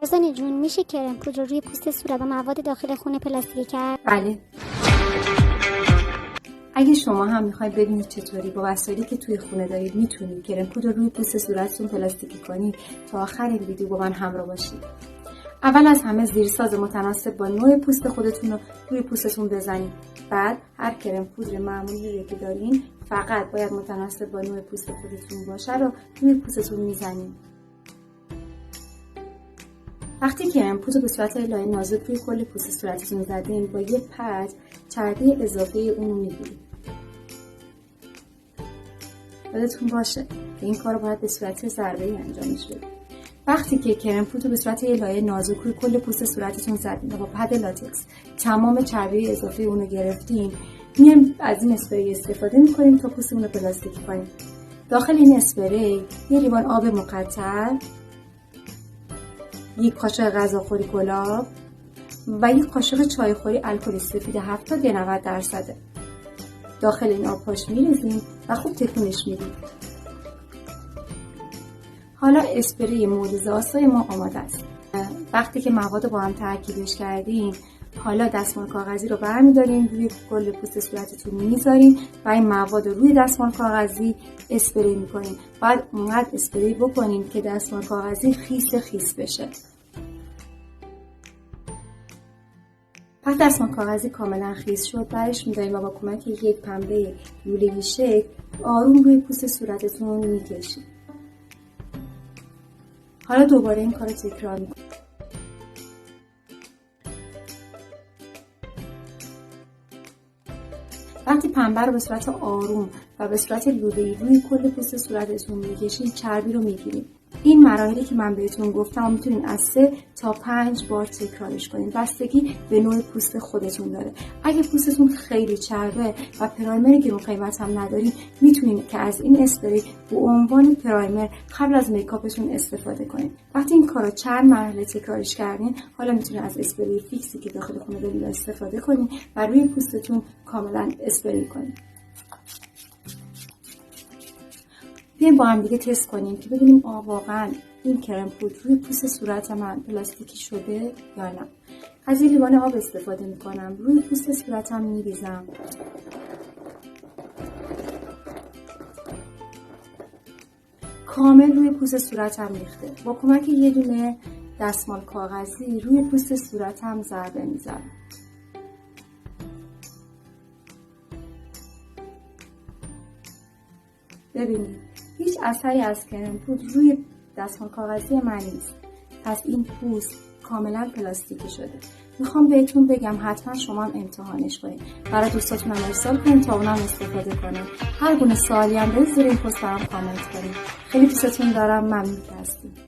حسین جون میشه کرم پودر رو روی پوست صورت و مواد داخل خون پلاستیکی کرد؟ بله. اگه شما هم میخواید ببینید چطوری با وسایلی که توی خونه دارید میتونید کرم پودر روی پوست صورتتون پلاستیکی کنید، تا آخر این ویدیو با من همراه باشید. اول از همه زیرساز متناسب با نوع پوست خودتون رو روی پوستتون بزنید. بعد هر کرم پودر معمولی که دارین فقط باید متناسب با نوع پوست خودتون باشه رو روی پوستتون میزنید. وقتی کرم پودر به صورت لایه نازک روی کل پوست صورتتون زدین، با یه پد چربی اضافه اون رو میگیرید. یادتون باشه که این کار رو باید به صورت ضربه‌ای انجامش بدید. وقتی که کرم پودر به صورت یه لایه نازک روی کل پوست صورتتون زدین و با پد لاتکس تمام چربی اضافه اون رو گرفتین، میایم از این اسپری استفاده میکنیم تا پوستمون رو پلاستیکی کنیم. داخل این اسپری یه لیوان آب مقطر، یک قاشق غذاخوری گلاب و یک قاشق چایخوری الکل سفید 70 یا 90%. داخل این آب پاش میریزیم و خوب تکونش میدیم. حالا اسپری موجزه آسای ما آماده است. وقتی که مواد با هم ترکیبش کردیم، حالا دستمال کاغذی رو برمیداریم، روی کل پوست صورتتون میذاریم و این مواد رو روی دستمال کاغذی اسپری میکنیم. باید اونقدر اسپری بکنیم که دستمال کاغذی خیس بشه. وقتی دستمال کاغذی کاملا خیس شد، برش میداریم و با کمک یک پنبه لوله‌ای شکل آروم روی پوست صورتتون میکشیم. حالا دوباره این کار رو تکرار میکنیم. وقتی پنبه رو به صورت آروم و به صورت لوله‌ای روی کل پوست صورتتون میکشین، چربی رو میگیریم. این مراحلی که من بهتون گفتم میتونین از 3 تا 5 بار تکرارش کنین. بستگی به نوع پوست خودتون داره. اگه پوستتون خیلی چربه و پرایمر گرون قیمت هم ندارین، میتونین که از این اسپری به عنوان پرایمر قبل از میکاپتون استفاده کنین. وقتی این کارو چند مرحله تکرارش کردین، حالا میتونین از اسپری فیکسی که داخل خونه دارین استفاده کنین و روی پوستتون کاملا اسپری کنین. بیایم با هم دیگه تست کنیم که ببینیم واقعا این کرم پودر روی پوست صورت من پلاستیکی شده یا نه. از این لیوان آب استفاده میکنم، روی پوست صورتم میریزم. کامل روی پوست صورتم ریخته. با کمک یه دونه دستمال کاغذی روی پوست صورتم ضربه میزنم. ببینید هیچ اثری از کرم پودر روی دستمال کاغذی من نیست. پس این پوست کاملا پلاستیکی شده. میخوام بهتون بگم حتما شما هم امتحانش کنید. برای دوستاتون هم ارسال کنید تا اونم استفاده کنید. هر گونه سوالی هم دارید زیر این پست برام کامنت کنید. خیلی دوستتون دارم. ممنون که هستید.